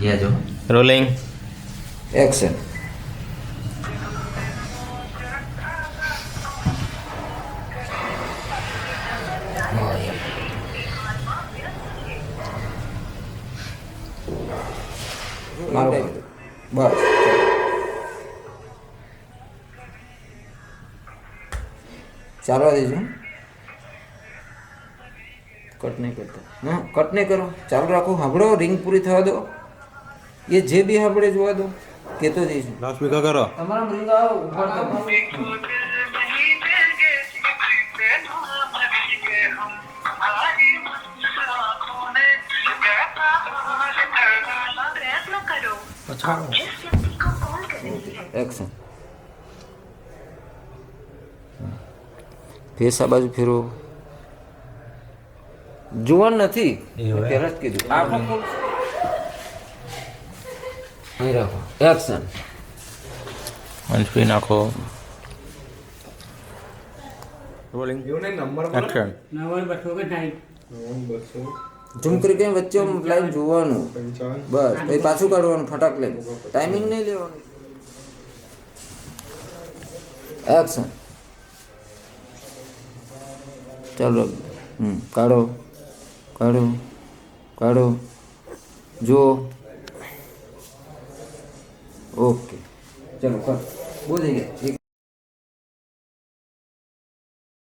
કહેજો. Rolling. Action. બસ ચાલવા દેજો. કટ નહીં કરતો. હા, કટ નહીં કરો, ચાલુ રાખો. સાંભળો, રિંગ પૂરી થવા દો. એ જે બી સાંભળે જોવા દો. કહેતો જઈશું. લાઉડ સ્પીકર કરો. તમારા રિંગ આવો ઉપાડતા એક્શન. ફેસ આ બાજુ ફેરો. જોવાનું નથી, પહેલા જ કીધું. અહીં રાખો. એક્શન. મંચપી નાખો. રોલિંગ. એક્શન. ઝૂમ કરી કઈ વચ્ચે લાઈન જોવાનું. બસ પછી પાછું કાઢવાનું ફટાક લઈને. ટાઈમિંગ નહીં લેવાનું. એક્શન. ચાલો. કાઢો કાઢો કાઢો. જો ઓકે. ચલો કર. બહુ થઈ ગયા. એક